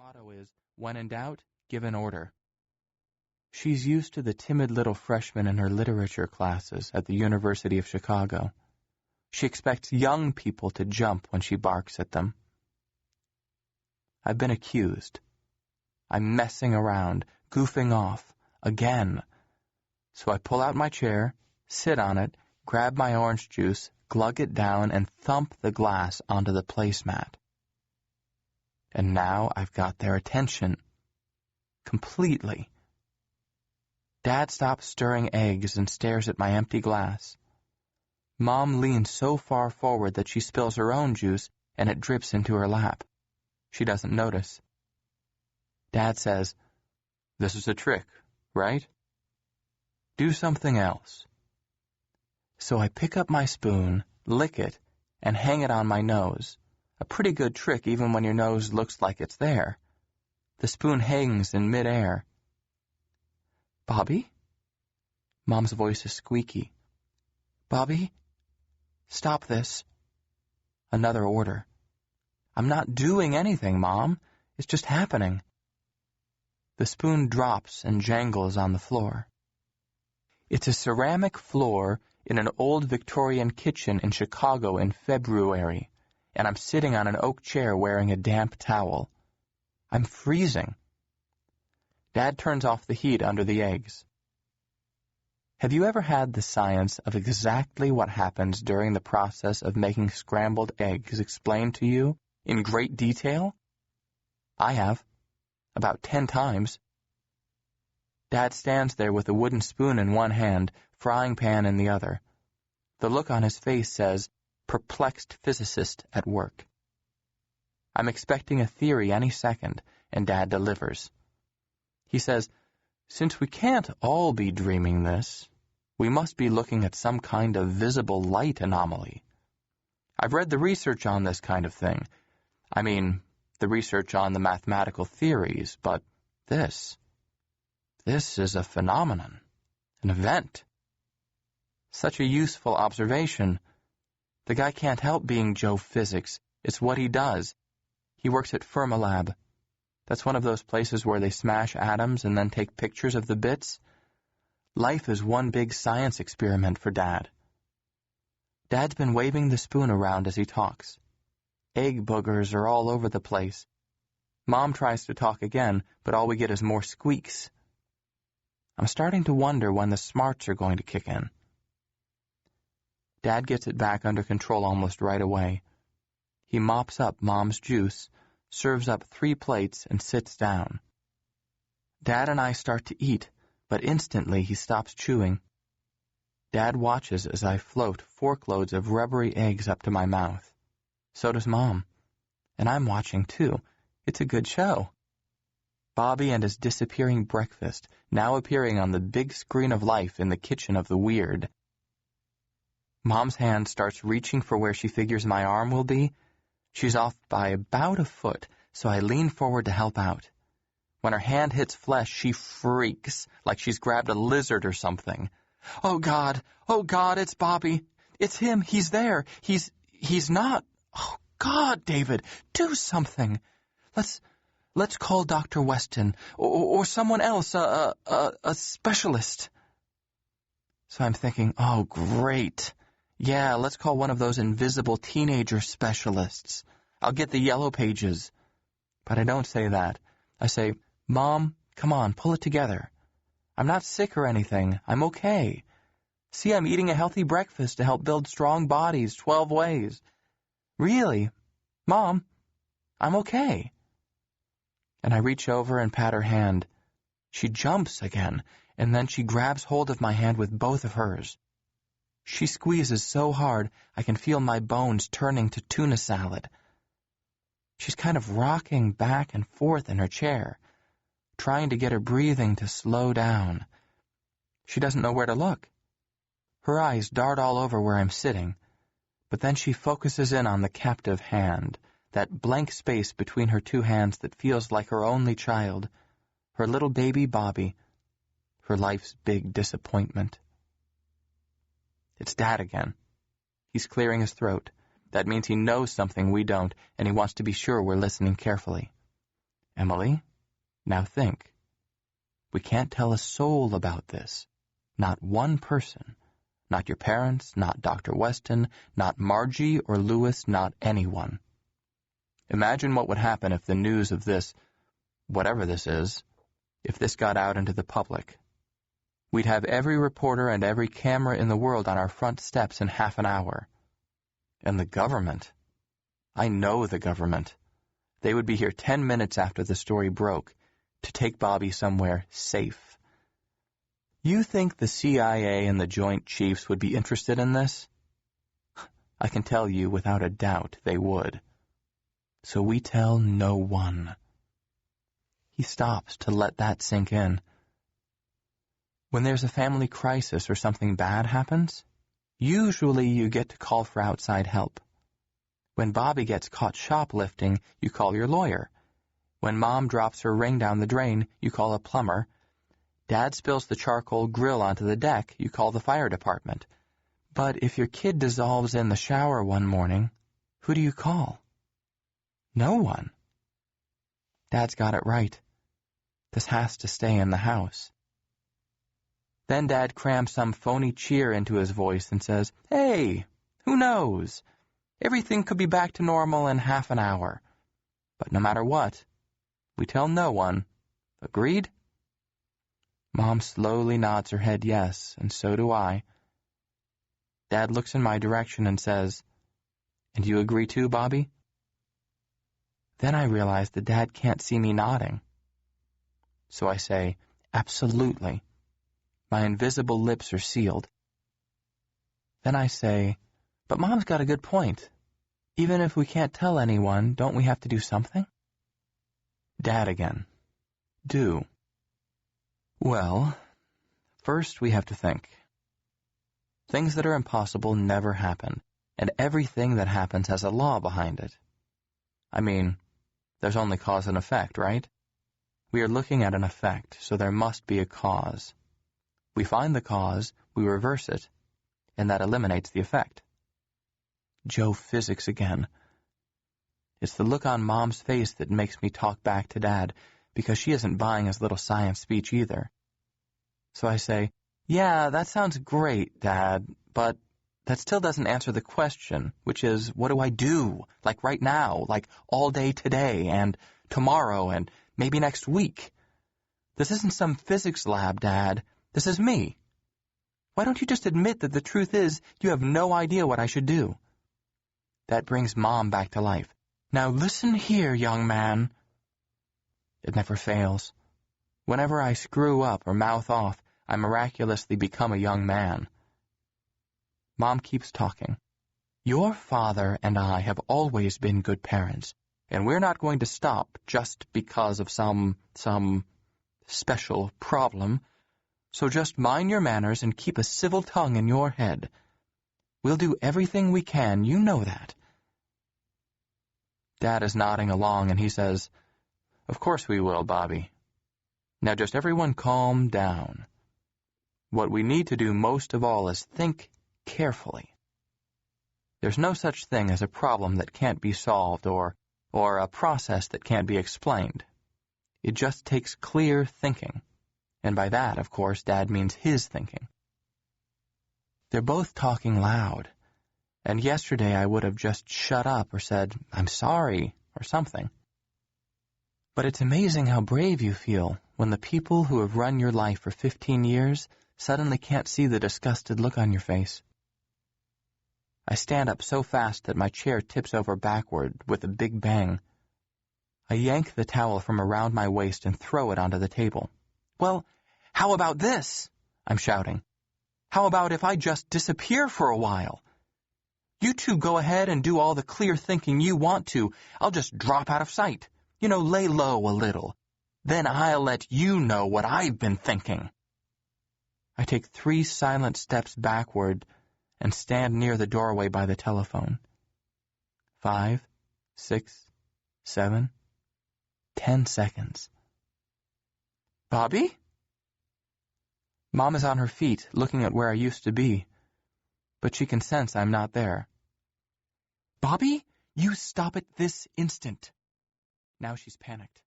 motto is, when in doubt, give an order. She's used to the timid little freshman in her literature classes at the University of Chicago. She expects young people to jump when she barks at them. I've been accused. I'm messing around, goofing off, again. So I pull out my chair, sit on it, grab my orange juice, glug it down, and thump the glass onto the placemat. And now I've got their attention. Completely. Dad stops stirring eggs and stares at my empty glass. Mom leans so far forward that she spills her own juice and it drips into her lap. She doesn't notice. Dad says, "This is a trick, right? Do something else." So I pick up my spoon, lick it, and hang it on my nose. A pretty good trick even when your nose looks like it's there. The spoon hangs in midair. "Bobby?" Mom's voice is squeaky. "Bobby? Stop this." Another order. "I'm not doing anything, Mom. It's just happening." The spoon drops and jangles on the floor. It's a ceramic floor in an old Victorian kitchen in Chicago in February, and I'm sitting on an oak chair wearing a damp towel. I'm freezing. Dad turns off the heat under the eggs. Have you ever had the science of exactly what happens during the process of making scrambled eggs explained to you in great detail? I have. About 10 times. Dad stands there with a wooden spoon in one hand, frying pan in the other. The look on his face says, perplexed physicist at work. I'm expecting a theory any second, and Dad delivers. He says, since we can't all be dreaming this, we must be looking at some kind of visible light anomaly. I've read the research on this kind of thing. I mean, the research on the mathematical theories, but this is a phenomenon, an event. Such a useful observation. The guy can't help being Joe Physics. It's what he does. He works at Fermilab. That's one of those places where they smash atoms and then take pictures of the bits. Life is one big science experiment for Dad. Dad's been waving the spoon around as he talks. Egg boogers are all over the place. Mom tries to talk again, but all we get is more squeaks. I'm starting to wonder when the smarts are going to kick in. Dad gets it back under control almost right away. He mops up Mom's juice, serves up 3 plates, and sits down. Dad and I start to eat, but instantly he stops chewing. Dad watches as I float forkloads of rubbery eggs up to my mouth. So does Mom. And I'm watching too. It's a good show. Bobby and his disappearing breakfast, now appearing on the big screen of life in the kitchen of the weird. Mom's hand starts reaching for where she figures my arm will be. She's off by about a foot, so I lean forward to help out. When her hand hits flesh, she freaks, like she's grabbed a lizard or something. Oh God, it's Bobby. It's him, he's there. He's not. Oh God, David, do something. Let's call Dr. Weston, or someone else, a specialist. So I'm thinking, oh great. Yeah, let's call one of those invisible teenager specialists. I'll get the yellow pages. But I don't say that. I say, Mom, come on, pull it together. I'm not sick or anything. I'm okay. See, I'm eating a healthy breakfast to help build strong bodies 12 ways. Really? Mom, I'm okay. And I reach over and pat her hand. She jumps again, and then she grabs hold of my hand with both of hers. She squeezes so hard I can feel my bones turning to tuna salad. She's kind of rocking back and forth in her chair, trying to get her breathing to slow down. She doesn't know where to look. Her eyes dart all over where I'm sitting, but then she focuses in on the captive hand, that blank space between her 2 hands that feels like her only child, her little baby Bobby, her life's big disappointment. It's Dad again. He's clearing his throat. That means he knows something we don't, and he wants to be sure we're listening carefully. Emily, now think. We can't tell a soul about this. Not one person. Not your parents, not Dr. Weston, not Margie or Lewis, not anyone. Imagine what would happen if the news of this, whatever this is, if this got out into the public. We'd have every reporter and every camera in the world on our front steps in half an hour. And the government. I know the government. They would be here 10 minutes after the story broke to take Bobby somewhere safe. You think the CIA and the Joint Chiefs would be interested in this? I can tell you without a doubt they would. So we tell no one. He stops to let that sink in. When there's a family crisis or something bad happens, usually you get to call for outside help. When Bobby gets caught shoplifting, you call your lawyer. When Mom drops her ring down the drain, you call a plumber. Dad spills the charcoal grill onto the deck, you call the fire department. But if your kid dissolves in the shower one morning, who do you call? No one. Dad's got it right. This has to stay in the house. Then Dad crams some phony cheer into his voice and says, "Hey, who knows? Everything could be back to normal in half an hour. But no matter what, we tell no one. Agreed?" Mom slowly nods her head yes, and so do I. Dad looks in my direction and says, "And you agree too, Bobby?" Then I realize that Dad can't see me nodding. So I say, "Absolutely." My invisible lips are sealed. Then I say, "But Mom's got a good point. Even if we can't tell anyone, don't we have to do something?" Dad again. Do. Well, first we have to think. Things that are impossible never happen, and everything that happens has a law behind it. I mean, there's only cause and effect, right? We are looking at an effect, so there must be a cause. We find the cause, we reverse it, and that eliminates the effect. Joe physics again. It's the look on Mom's face that makes me talk back to Dad, because she isn't buying his little science speech either. So I say, "Yeah, that sounds great, Dad, but that still doesn't answer the question, which is, what do I do? Like right now, like all day today, and tomorrow, and maybe next week? This isn't some physics lab, Dad. This is me. Why don't you just admit that the truth is you have no idea what I should do?" That brings Mom back to life. "Now listen here, young man." It never fails. Whenever I screw up or mouth off, I miraculously become a young man. Mom keeps talking. "Your father and I have always been good parents, and we're not going to stop just because of some special problem. So just mind your manners and keep a civil tongue in your head. We'll do everything we can, you know that." Dad is nodding along, and he says, "Of course we will, Bobby. Now just everyone calm down. What we need to do most of all is think carefully. There's no such thing as a problem that can't be solved or a process that can't be explained. It just takes clear thinking. And by that, of course, Dad means his thinking." They're both talking loud. And yesterday I would have just shut up or said, "I'm sorry," or something. But it's amazing how brave you feel when the people who have run your life for 15 years suddenly can't see the disgusted look on your face. I stand up so fast that my chair tips over backward with a big bang. I yank the towel from around my waist and throw it onto the table. "Well, how about this?" I'm shouting. "How about if I just disappear for a while? You two go ahead and do all the clear thinking you want to. I'll just drop out of sight. Lay low a little. Then I'll let you know what I've been thinking." I take 3 silent steps backward and stand near the doorway by the telephone. 5, 6, 7, 10 seconds. "Bobby?" Mom is on her feet, looking at where I used to be, but she can sense I'm not there. "Bobby, you stop it this instant." Now she's panicked.